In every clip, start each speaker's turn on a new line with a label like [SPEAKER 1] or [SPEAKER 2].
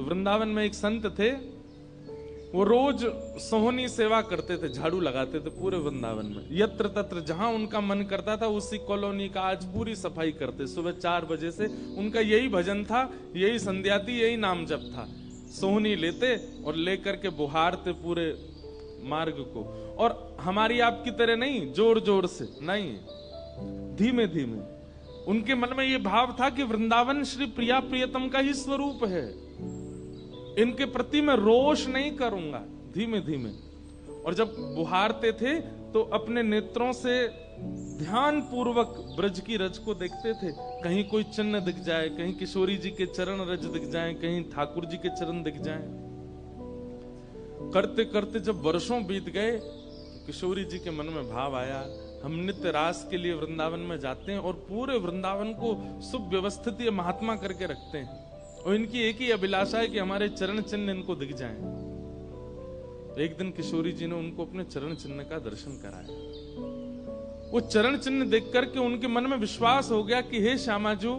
[SPEAKER 1] वृंदावन में एक संत थे, वो रोज सोहनी सेवा करते थे, झाड़ू लगाते थे पूरे वृंदावन में। यत्र तत्र जहां उनका मन करता था उसी कॉलोनी का आज पूरी सफाई करते। सुबह 4 बजे से उनका यही भजन था, यही संध्या थी, यही नाम जप था। सोहनी लेते और लेकर के बुहारते पूरे मार्ग को। और हमारी आपकी तरह नहीं जोर जोर से, नहीं, धीमे धीमे। उनके मन में यह भाव था कि वृंदावन श्री प्रिया प्रियतम का ही स्वरूप है, इनके प्रति मैं रोष नहीं करूंगा, धीमे धीमे। और जब बुहारते थे तो अपने नेत्रों से ध्यान पूर्वक ब्रज की रज को देखते थे। कहीं कोई चिन्ह दिख जाए, कहीं किशोरी जी के चरण रज दिख जाए, कहीं ठाकुर जी के चरण दिख जाए। करते करते जब वर्षों बीत गए, किशोरी जी के मन में भाव आया, हम नित्य रास के लिए वृंदावन में जाते हैं और पूरे वृंदावन को सुव्यवस्थित महात्मा करके रखते हैं, और इनकी एक ही अभिलाषा है कि हमारे चरण चिन्ह इनको दिख जाएं। एक दिन किशोरी जी ने उनको अपने चरण चिन्ह का दर्शन कराया। वो चरण चिन्ह देख करके उनके मन में विश्वास हो गया कि हे श्यामा जो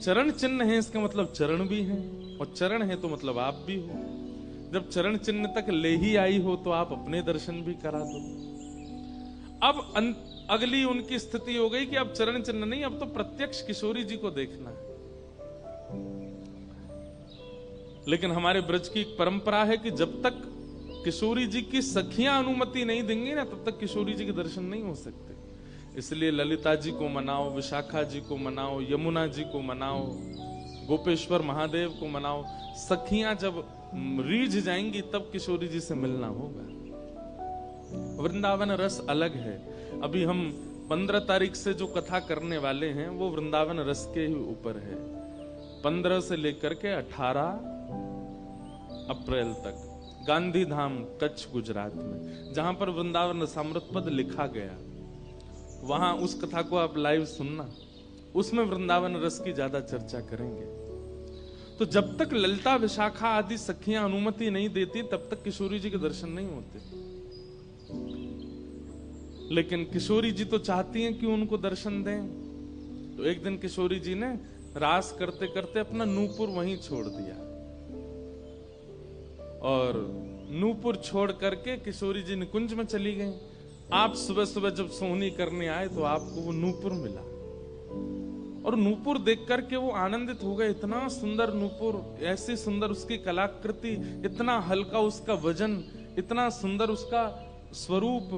[SPEAKER 1] चरण चिन्ह है, इसका मतलब चरण भी है, और चरण है तो मतलब आप भी हो। जब चरण चिन्ह तक ले ही आई हो तो आप अपने दर्शन भी करा दो। अब अगली उनकी स्थिति हो गई कि अब चरण चिन्ह नहीं, अब तो प्रत्यक्ष किशोरी जी को देखना है। लेकिन हमारे ब्रज की एक परंपरा है कि जब तक किशोरी जी की सखियां अनुमति नहीं देंगी ना, तब तक किशोरी जी के दर्शन नहीं हो सकते। इसलिए ललिता जी को मनाओ, विशाखा जी को मनाओ, यमुना जी को मनाओ, गोपेश्वर महादेव को मनाओ। सखियां जब रीझ जाएंगी तब किशोरी जी से मिलना होगा। वृंदावन रस अलग है। अभी हम 15 तारीख से जो कथा करने वाले हैं वो वृंदावन रस के ही ऊपर है। 15 से लेकर के 18 अप्रैल तक गांधी धाम कच्छ गुजरात में, जहां पर वृंदावन रसामृत पद लिखा गया, वहां उस कथा को आप लाइव सुनना। उसमें वृंदावन रस की ज्यादा चर्चा करेंगे। तो जब तक ललिता विशाखा आदि सखियां अनुमति नहीं देती तब तक किशोरी जी के दर्शन नहीं होते। लेकिन किशोरी जी तो चाहती हैं कि उनको दर्शन दें। तो एक दिन किशोरी जी ने रास करते करते अपना नूपुर वहीं छोड़ दिया, और नूपुर छोड़ करके किशोरी जी निकुंज में चली गई। आप सुबह सुबह जब सोहनी करने आए तो आपको वो नूपुर मिला, और नूपुर देख करके वो आनंदित हो गए। इतना सुंदर नूपुर, ऐसी सुंदर उसकी कलाकृति, इतना हल्का उसका वजन, इतना सुंदर उसका स्वरूप।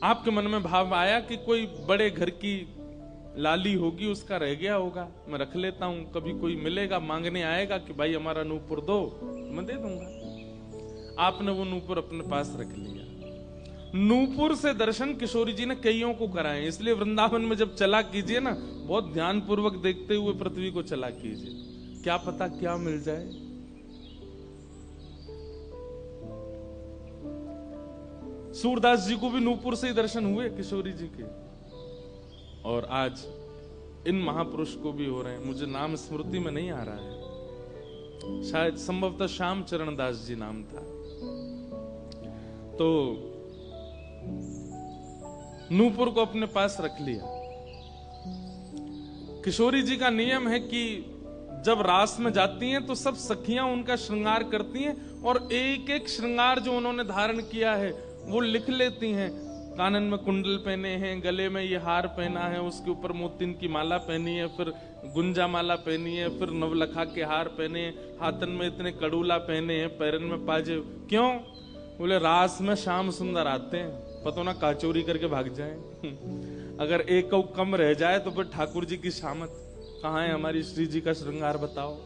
[SPEAKER 1] आपके मन में भाव आया कि कोई बड़े घर की लाली होगी, उसका रह गया होगा, मैं रख लेता हूं, कभी कोई मिलेगा मांगने आएगा कि भाई हमारा नूपुर दो, मैं दे दूंगा। आपने वो नूपुर अपने पास रख लिया। नूपुर से दर्शन किशोरी जी ने कईयों को कराए। इसलिए वृंदावन में जब चला कीजिए ना, बहुत ध्यान पूर्वक देखते हुए पृथ्वी को चला कीजिए, क्या पता क्या मिल जाए। सूरदास जी को भी नूपुर से ही दर्शन हुए किशोरी जी के, और आज इन महापुरुष को भी हो रहे हैं। मुझे नाम स्मृति में नहीं आ रहा है, शायद संभवतः श्याम चरण दास जी नाम था। तो नूपुर को अपने पास रख लिया। किशोरी जी का नियम है कि जब रास में जाती हैं तो सब सखियां उनका श्रृंगार करती हैं, और एक एक श्रृंगार जो उन्होंने धारण किया है वो लिख लेती हैं। कानन में कुंडल पहने हैं, गले में ये हार पहना है, उसके ऊपर मोतिन की माला पहनी है, फिर गुंजा माला पहनी है, फिर नवलखा के हार पहने हैं, हाथन में इतने कड़ूला पहने हैं, पैरन में पाजे। क्यों? बोले रास में श्याम सुंदर आते हैं, पता ना काचोरी करके भाग जाए। अगर एक कौ कम रह जाए तो फिर ठाकुर जी की शामत कहाँ है, हमारी श्री जी का श्रृंगार बताओ।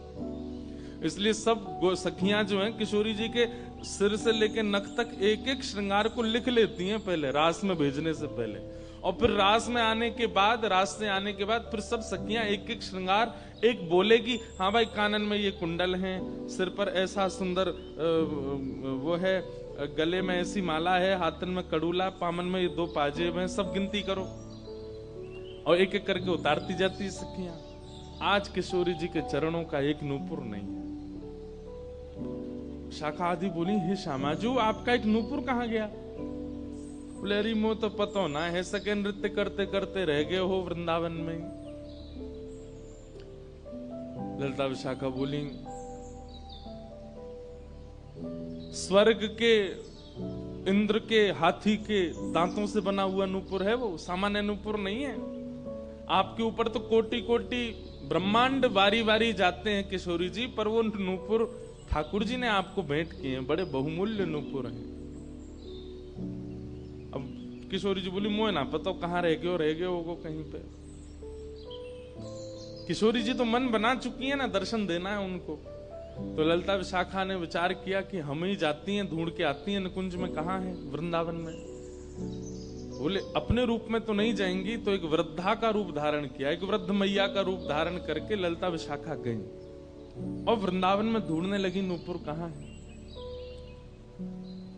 [SPEAKER 1] इसलिए सब सखियां जो हैं किशोरी जी के सिर से लेकर नख तक एक एक श्रृंगार को लिख लेती हैं पहले, रास में भेजने से पहले। और फिर रास में आने के बाद, रास से आने के बाद फिर सब सखियां एक एक श्रृंगार, एक बोलेगी हाँ भाई कानन में ये कुंडल हैं, सिर पर ऐसा सुंदर वो है, गले में ऐसी माला है, हाथन में कड़ूला, पामन में ये 2 पाजे में, सब गिनती करो। और एक एक करके उतारती जाती सखियां। आज किशोरी जी के चरणों का एक नूपुर नहीं है। शाखा आदि बोली हे श्यामाजू आपका एक नूपुर कहां गया? बोले अरे मो तो पता ना है, सके नृत्य करते करते रह गए हो वृंदावन में। ललिता विशाखा बोली स्वर्ग के इंद्र के हाथी के दांतों से बना हुआ नूपुर है, वो सामान्य नूपुर नहीं है। आपके ऊपर तो कोटि कोटि ब्रह्मांड बारी बारी जाते हैं किशोरी जी, पर वो नूपुर ठाकुर जी ने आपको भेंट किए हैं, बड़े बहुमूल्य नूपुर हैं। अब किशोरी जी बोली मोह ना पता कहाँ रह गए हो कहीं पे। किशोरी जी तो मन बना चुकी है ना, दर्शन देना है उनको। तो ललिता विशाखा ने विचार किया कि हम ही जाती हैं, ढूंढ के आती हैं निकुंज में कहाँ है, वृंदावन में। बोले अपने रूप में तो नहीं जाएंगी, तो एक वृद्धा का रूप धारण किया, एक वृद्ध मैया का रूप धारण करके ललिता विशाखा गई और वृंदावन में ढूंढने लगी नूपुर कहाँ है।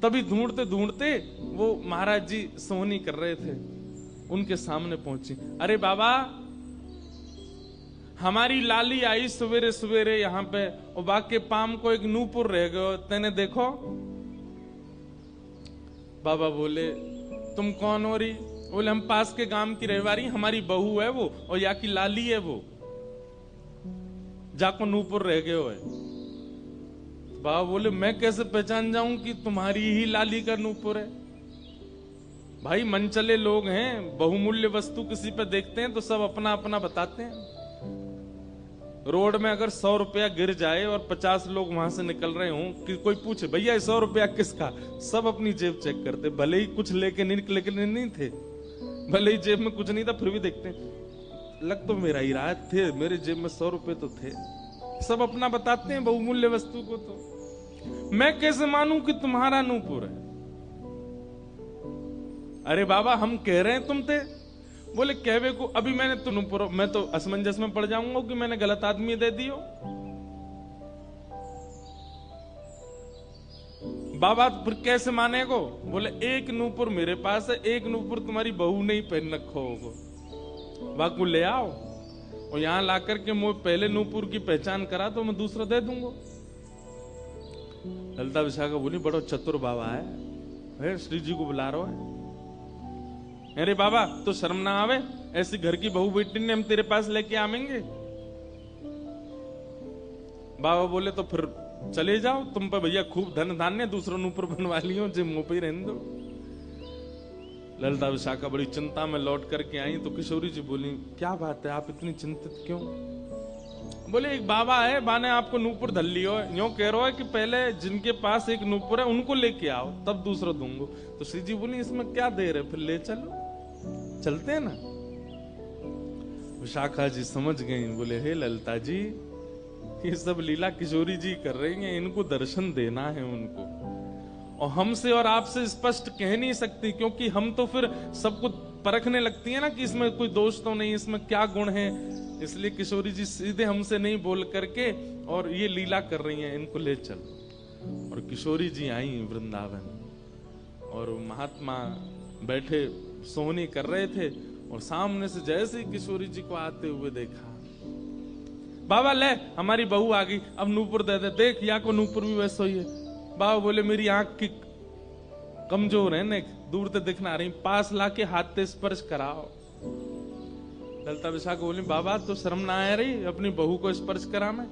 [SPEAKER 1] तभी ढूंढते ढूंढते वो महाराज जी सोहनी कर रहे थे, उनके सामने पहुंची। अरे बाबा हमारी लाली आई सवेरे सवेरे यहाँ पे, और बाग के पाम को एक नूपुर रह गयो, तेने देखो। बाबा बोले तुम कौन हो रही? बोले हम पास के गांव की रहवारी, हमारी बहू है वो, और या की लाली है वो, जाको नूपुर रह गयो है। बाबा बोले मैं कैसे पहचान जाऊं कि तुम्हारी ही लाली का नूपुर है? भाई मनचले लोग हैं, बहुमूल्य वस्तु किसी पे देखते हैं तो सब अपना अपना बताते हैं। रोड में अगर 100 रुपया गिर जाए और 50 लोग वहां से निकल रहे हों, कि कोई पूछे भैया 100 रुपया किसका, सब अपनी जेब चेक करते, भले ही कुछ लेके नहीं थे, भले ही जेब में कुछ नहीं था, फिर भी देखते लग तो मेरा ही रहा थे, मेरे जेब में 100 रुपए तो थे। सब अपना बताते हैं बहुमूल्य वस्तु को। तो मैं कैसे मानूं कि तुम्हारा नूपुर है? अरे बाबा हम कह रहे हैं तुम थे। बोले कहवे को अभी मैंने तो नूपुर, मैं तो असमंजस में पड़ जाऊंगा कि मैंने गलत आदमी दे दियो। बाबा फिर कैसे माने को? बोले एक नूपुर मेरे पास है, एक नूपुर तुम्हारी बहू ने ही पहन रखो होगा, बाकी ले आओ और यहां लाकर के मुझे पहले नूपुर की पहचान करा तो मैं दूसरा दे दूंगा। ललिता विशाखा बोली बड़ो चतुर बाबा है, श्री जी को बुला रहा है। अरे बाबा तो शर्म ना आवे, ऐसी घर की बहू बेटी ने हम तेरे पास लेके आवेंगे? बाबा बोले तो फिर चले जाओ, तुम पे भैया खूब धन धान्य, दूसरा नूपुर बनवा लियो, जे मुंह पे रहने दो। ललिता विशाखा बड़ी चिंता में लौट करके आई तो किशोरी जी बोली क्या बात है, आप इतनी चिंतित क्यों? बोले एक बाबा है, बाने आपको नूपुर धल लियो, यूं कह रहा है कि पहले जिनके पास एक नूपुर है उनको लेके आओ, तब दूसरा दूंगो। तो श्री जी बोली इसमें क्या देर है, फिर ले चलो, चलते हैं ना। विशाखा जी समझ गई, बोले हे ललिता जी ये सब लीला किशोरी जी कर रही हैं, इनको दर्शन देना है उनको, और हमसे और आपसे स्पष्ट कह नहीं सकती, क्योंकि हम तो फिर सब कुछ परखने लगती है ना कि इसमें कोई दोष तो नहीं, इसमें क्या गुण है। इसलिए किशोरी जी सीधे हमसे नहीं बोल करके और ये लीला कर रही हैं, इनको ले चलो। और किशोरी जी आई वृंदावन, और महात्मा बैठे सोहनी कर रहे थे, और सामने से जैसे ही किशोरी जी को आते हुए देखा, बाबा ले हमारी बहू आ गई, अब नूपुर दे दे, देख यहाँ को नूपुर भी वैसा ही है। बाबा बोले मेरी आंख की कमजोर है ने, दूर से दिखना रही, पास लाके हाथ से स्पर्श कराओ। ललिता विशाखा बोली बाबा तो शर्म ना आ रही अपनी बहू को स्पर्श करा में?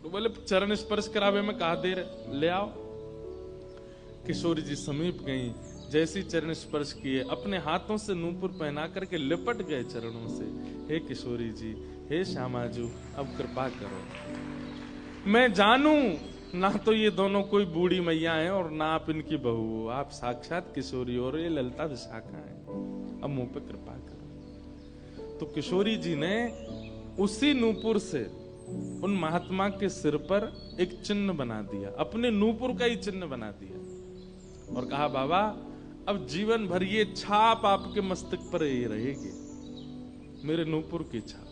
[SPEAKER 1] तो बोले चरण स्पर्श करावे में कहा देर, ले आओ। किशोरी जी समीप गई, जैसी चरण स्पर्श किए अपने हाथों से नूपुर पहना करके लिपट गए चरणों से। हे किशोरी जी, हे श्यामाजू, अब कृपा करो, मैं जानू ना तो ये दोनों कोई बूढ़ी मैया हैं और ना आप इनकी बहू हो, आप साक्षात किशोरी और ये ललिता विशाखा है, अब मुंह पे कृपा करो। तो किशोरी जी ने उसी नूपुर से उन महात्मा के सिर पर एक चिन्ह बना दिया, अपने नूपुर का ही चिन्ह बना दिया, और कहा बाबा अब जीवन भर ये छाप आपके मस्तक पर ही रहेगी, मेरे नूपुर की छाप।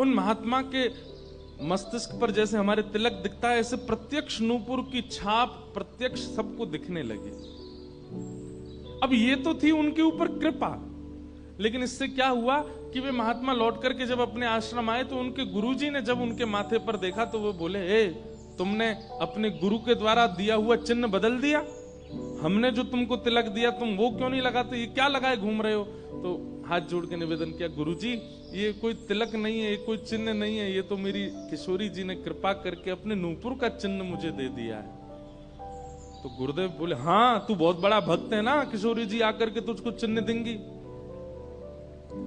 [SPEAKER 1] उन महात्मा के मस्तिष्क पर जैसे हमारे तिलक दिखता है, ऐसे प्रत्यक्ष नूपुर की छाप प्रत्यक्ष सबको दिखने लगी। अब ये तो थी उनके ऊपर कृपा, लेकिन इससे क्या हुआ कि वे महात्मा लौट करके जब अपने आश्रम आए तो उनके गुरुजी ने जब उनके माथे पर देखा तो वो बोले, ए तुमने अपने गुरु के द्वारा दिया हुआ चिन्ह बदल दिया? हमने जो तुमको तिलक दिया तुम वो क्यों नहीं लगाते, ये क्या लगाए घूम रहे हो। तो हाथ जोड़ के निवेदन किया, गुरुजी ये कोई तिलक नहीं है, ये कोई चिन्ह नहीं है, ये तो मेरी किशोरी जी ने कृपा करके अपने नूपुर का चिन्ह मुझे दे दिया है। तो गुरुदेव बोले, हाँ तू बहुत बड़ा भक्त है ना, किशोरी जी आकर के तुझको चिन्ह देंगी।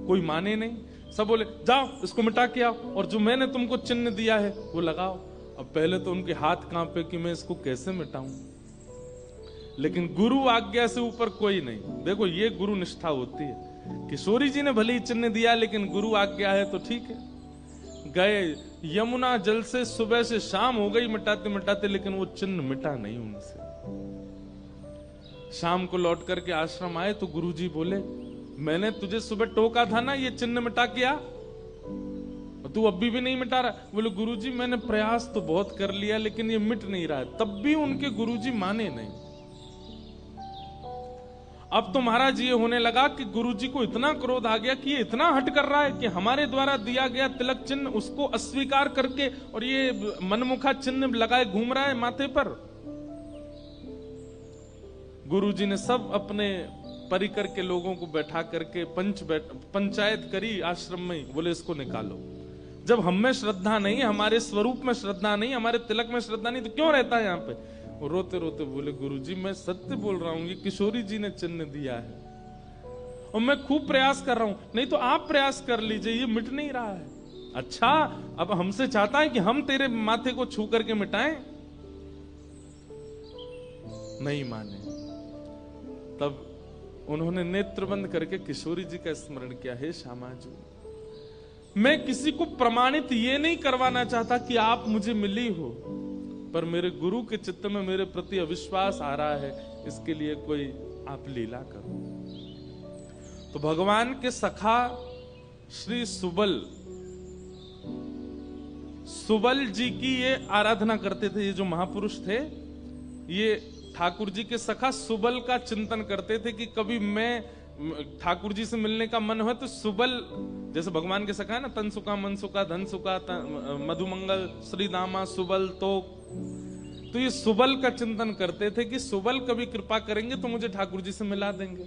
[SPEAKER 1] कोई माने नहीं, सब बोले जाओ इसको मिटा के आओ, और जो मैंने तुमको चिन्ह दिया है वो लगाओ। अब पहले तो उनके हाथ कांपे कि मैं इसको कैसे मिटाऊं, लेकिन गुरु आज्ञा से ऊपर कोई नहीं। देखो ये गुरु निष्ठा होती है। किशोरी जी ने भले ही चिन्ह दिया, लेकिन गुरु आज्ञा है तो ठीक है। गए यमुना जल से सुबह से शाम हो गई मिटाते मिटाते, लेकिन वो चिन्ह मिटा नहीं उनसे। शाम को लौट करके आश्रम आए तो गुरुजी बोले, मैंने तुझे सुबह टोका था ना ये चिन्ह मिटा के आ, तू अभी भी नहीं मिटा रहा। बोले गुरुजी मैंने प्रयास तो बहुत कर लिया लेकिन ये मिट नहीं रहा है। तब भी उनके गुरुजी माने नहीं। अब तो महाराज ये होने लगा कि गुरुजी को इतना क्रोध आ गया कि ये इतना हट कर रहा है कि हमारे द्वारा दिया गया तिलक चिन्ह उसको अस्वीकार करके और ये मनमुखा चिन्ह लगाए घूम रहा है माथे पर। गुरुजी ने सब अपने परिकर के लोगों को बैठा करके पंचायत करी आश्रम में। बोले इसको निकालो, जब हम में श्रद्धा नहीं, हमारे स्वरूप में श्रद्धा नहीं, हमारे तिलक में श्रद्धा नहीं, तो क्यों रहता है यहाँ पे। रोते रोते बोले गुरुजी मैं सत्य बोल रहा हूं, ये किशोरी जी ने चिन्ह दिया है और मैं खूब प्रयास कर रहा हूं, नहीं तो आप प्रयास कर लीजिए, ये मिट नहीं रहा है। अच्छा अब हमसे चाहता है कि हम तेरे माथे को छू करके मिटाएं, नहीं माने। तब उन्होंने नेत्र बंद करके किशोरी जी का स्मरण किया, हे श्यामा जी मैं किसी को प्रमाणित ये नहीं करवाना चाहता कि आप मुझे मिली हो, पर मेरे गुरु के चित्त में मेरे प्रति अविश्वास आ रहा है, इसके लिए कोई आप लीला करो। तो भगवान के सखा श्री सुबल जी की ये आराधना करते थे। ये जो महापुरुष थे ये ठाकुर जी के सखा सुबल का चिंतन करते थे कि कभी मैं ठाकुर जी से मिलने का मन हो तो सुबल, जैसे भगवान के सखा है ना, तनसुका मनसुका धनसुका मधुमंगल श्रीदामा सुबल, तो ये सुबल का चिंतन करते थे कि सुबल कभी कृपा करेंगे तो मुझे ठाकुर जी से मिला देंगे।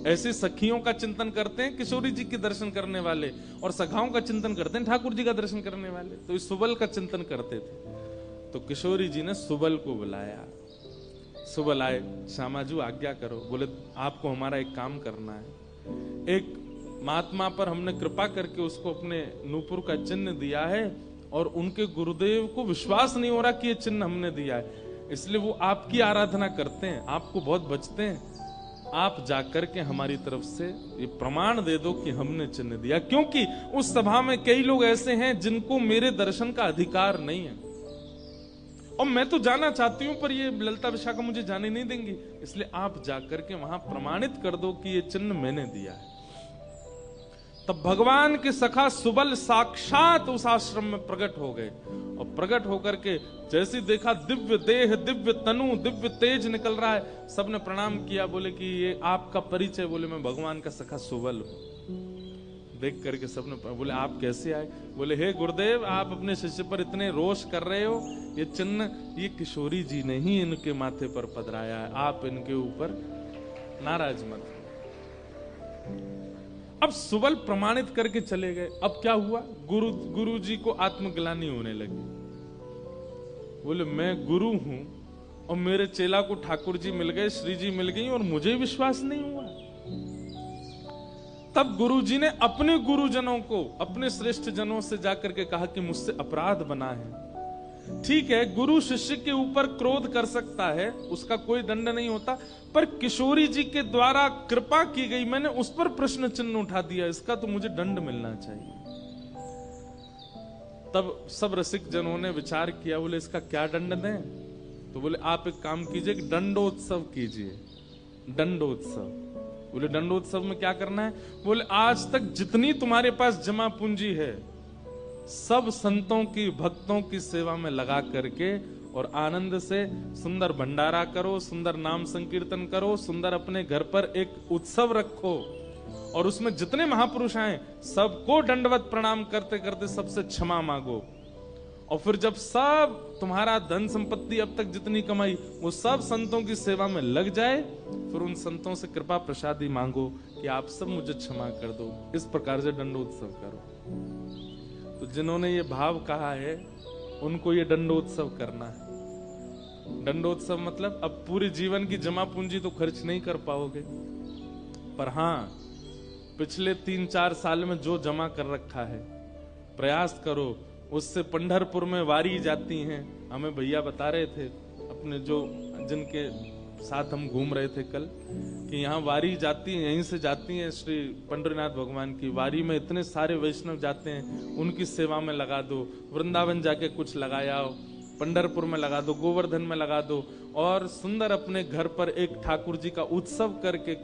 [SPEAKER 1] ऐसे सखियों का चिंतन करते हैं किशोरी जी के दर्शन करने वाले, और सखाओं का चिंतन करते हैं ठाकुर जी का दर्शन करने वाले। तो इस सुबल का चिंतन करते थे। तो किशोरी जी ने सुबल को बुलाया। सुबल आए, श्यामाजू आज्ञा करो। बोले आपको हमारा एक काम करना है। एक महात्मा पर हमने कृपा करके उसको अपने नूपुर का चिन्ह दिया है और उनके गुरुदेव को विश्वास नहीं हो रहा कि ये चिन्ह हमने दिया है, इसलिए वो आपकी आराधना करते हैं, आपको बहुत बचते हैं। आप जाकर के हमारी तरफ से ये प्रमाण दे दो कि हमने चिन्ह दिया, क्योंकि उस सभा में कई लोग ऐसे हैं जिनको मेरे दर्शन का अधिकार नहीं है और मैं तो जाना चाहती हूं पर ये ललिता विशाखा मुझे जाने नहीं देंगी, इसलिए आप जाकर के वहां प्रमाणित कर दो कि ये चिन्ह मैंने दिया है। तब भगवान के सखा सुबल साक्षात उस आश्रम में प्रकट हो गए और प्रकट होकर के जैसे देखा दिव्य देह, दिव्य तनु, दिव्य तेज निकल रहा है, सबने प्रणाम किया। बोले कि ये आपका परिचय। बोले मैं भगवान का सखा सुबल हूं। देख करके सबने बोले आप कैसे आए। बोले हे गुरुदेव आप अपने शिष्य पर इतने रोष कर रहे हो, ये चिन्ह ये किशोरी जी ने ही इनके माथे पर पधराया है, आप इनके ऊपर नाराज मत। अब सुबल प्रमाणित करके चले गए। अब क्या हुआ, गुरु जी को आत्मग्लानि होने लगी। बोले मैं गुरु हूं और मेरे चेला को ठाकुर जी मिल गए, श्री जी मिल गई और मुझे विश्वास नहीं हुआ। तब गुरु जी ने अपने गुरुजनों को, अपने श्रेष्ठ जनों से जाकर के कहा कि मुझसे अपराध बना है। ठीक है, गुरु शिष्य के ऊपर क्रोध कर सकता है, उसका कोई दंड नहीं होता, पर किशोरी जी के द्वारा कृपा की गई, मैंने उस पर प्रश्न चिन्ह उठा दिया, इसका तो मुझे दंड मिलना चाहिए। तब सब रसिक जनों ने विचार किया। बोले इसका क्या दंड दें। तो बोले आप एक काम कीजिए, दंडोत्सव कीजिए। दंडोत्सव। बोले दंडोत्सव में क्या करना है। बोले आज तक जितनी तुम्हारे पास जमा पूंजी है सब संतों की, भक्तों की सेवा में लगा करके और आनंद से सुंदर भंडारा करो, सुंदर नाम संकीर्तन करो, सुंदर अपने घर पर एक उत्सव रखो और उसमें जितने महापुरुष आए सबको दंडवत प्रणाम करते करते सबसे क्षमा मांगो और फिर जब सब तुम्हारा धन संपत्ति अब तक जितनी कमाई वो सब संतों की सेवा में लग जाए, फिर उन संतों से कृपा प्रसादी मांगो कि आप सब मुझे क्षमा कर दो। इस प्रकार से दंडोत्सव करो। तो जिन्होंने ये भाव कहा है उनको ये दंडोत्सव करना है। दंडोत्सव मतलब अब पूरे जीवन की जमा पूंजी तो खर्च नहीं कर पाओगे, पर हाँ पिछले 3-4 साल में जो जमा कर रखा है प्रयास करो उससे। पंढरपुर में वारी जाती हैं, हमें भैया बता रहे थे अपने जो जिनके साथ हम घूम रहे थे कल, कि यहाँ वारी जाती है, यहीं से जाती है श्री पंडरीनाथ भगवान की वारी में इतने सारे वैष्णव जाते हैं, उनकी सेवा में लगा दो। वृंदावन जाके कुछ लगाया हो, पंढरपुर में लगा दो, गोवर्धन में लगा दो, और सुंदर अपने घर पर एक ठाकुर जी का उत्सव करके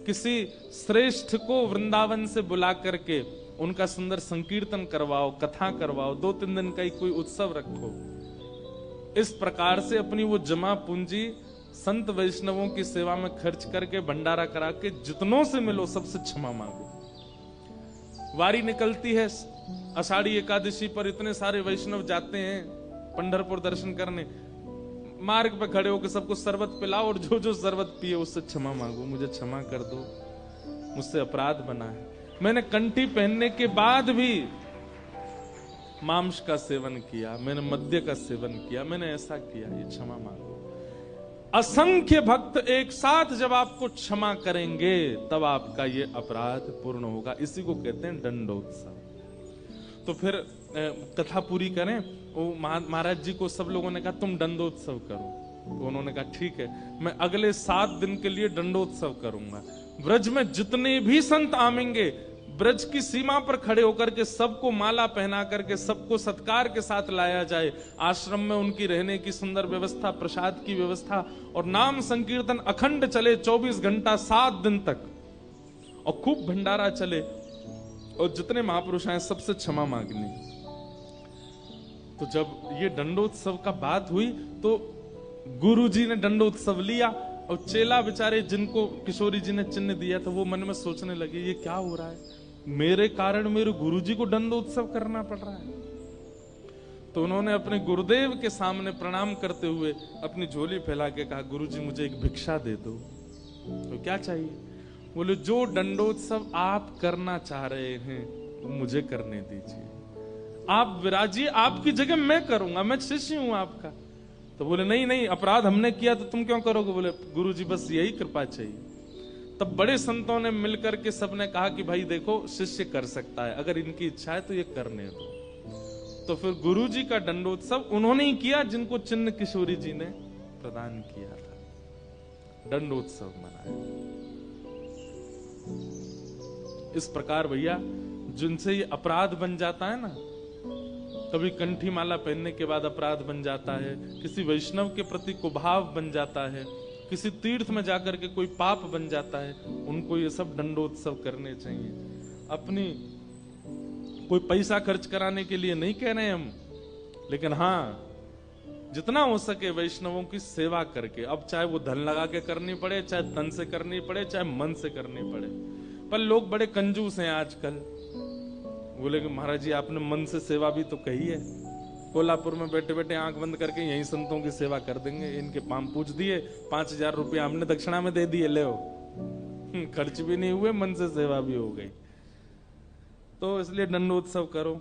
[SPEAKER 1] किसी श्रेष्ठ को वृंदावन से बुला करके उनका सुंदर संकीर्तन करवाओ, कथा करवाओ, 2-3 दिन का ही कोई उत्सव रखो। इस प्रकार से अपनी वो जमा पूंजी संत वैष्णवों की सेवा में खर्च करके भंडारा करा के जितनों से मिलो सबसे क्षमा मांगो। वारी निकलती है आषाढ़ी एकादशी पर, इतने सारे वैष्णव जाते हैं पंढरपुर दर्शन करने, मार्ग पे खड़े होकर सबको शरबत पिलाओ और जो जो शरबत पिए उससे क्षमा मांगो, मुझे क्षमा कर दो, मुझसे अपराध बना है, मैंने कंठी पहनने के बाद भी मांस का सेवन किया, मैंने मद्य का सेवन किया, मैंने ऐसा किया, ये क्षमा मांगो। असंख्य भक्त एक साथ जब आपको क्षमा करेंगे तब आपका ये अपराध पूर्ण होगा। इसी को कहते हैं दंडोत्सव। तो फिर कथा पूरी करें। वो महाराज जी को सब लोगों ने कहा तुम दंडोत्सव करो, तो उन्होंने कहा ठीक है, मैं अगले 7 दिन के लिए दंडोत्सव करूंगा। ब्रज में जितने भी संत आवेंगे ब्रज की सीमा पर खड़े होकर के सबको माला पहना करके सबको सत्कार के साथ लाया जाए। आश्रम में उनकी रहने की सुंदर व्यवस्था, प्रसाद की व्यवस्था, और नाम संकीर्तन अखंड चले 24 घंटा 7 दिन तक, और खूब भंडारा चले, और जितने महापुरुष आए सबसे क्षमा मांगनी। तो जब ये दंडोत्सव का बात हुई तो गुरुजी ने दंडोत्सव लिया, और चेला बेचारे जिनको किशोरी जी ने चिन्ह दिया था वो मन में सोचने लगे ये क्या हो रहा है, मेरे कारण मेरे गुरुजी को दंडोत्सव करना पड़ रहा है। तो उन्होंने अपने गुरुदेव के सामने प्रणाम करते हुए अपनी झोली फैला के कहा गुरुजी मुझे एक भिक्षा दे दो। तो क्या चाहिए? बोले जो दंडोत्सव आप करना चाह रहे हैं वो मुझे करने दीजिए, आप विराजिए, आपकी जगह मैं करूंगा, मैं शिष्य हूं आपका। तो बोले नहीं नहीं, अपराध हमने किया तो तुम क्यों करोगे? बोले गुरुजी बस यही कृपा चाहिए। तब बड़े संतों ने मिलकर के सबने कहा कि भाई देखो शिष्य कर सकता है, अगर इनकी इच्छा है तो ये करने दो। तो फिर गुरुजी का दंडोत्सव उन्होंने ही किया जिनको चिन्ह किशोरी जी ने प्रदान किया था, दंडोत्सव मनाया। इस प्रकार भैया जिनसे ये अपराध बन जाता है ना, कभी कंठी माला पहनने के बाद अपराध बन जाता है, किसी वैष्णव के प्रति कुभाव बन जाता है, किसी तीर्थ में जाकर के कोई पाप बन जाता है, उनको ये सब दंडोत्सव करने चाहिए। अपनी कोई पैसा खर्च कराने के लिए नहीं कह रहे हम, लेकिन हाँ जितना हो सके वैष्णवों की सेवा करके, अब चाहे वो धन लगा के करनी पड़े, चाहे तन से करनी पड़े, चाहे मन से करनी पड़े। पर लोग बड़े कंजूस हैं आजकल। बोले कि महाराज जी आपने मन से सेवा भी तो कही है, कोल्हापुर में बैठे बैठे आंख बंद करके यही संतों की सेवा कर देंगे, इनके पाम पूछ दिए, 5000 रुपया हमने दक्षिणा में दे दिए, ले खर्च भी नहीं हुए, मन से सेवा भी हो गई। तो इसलिए दंडोत्सव करो।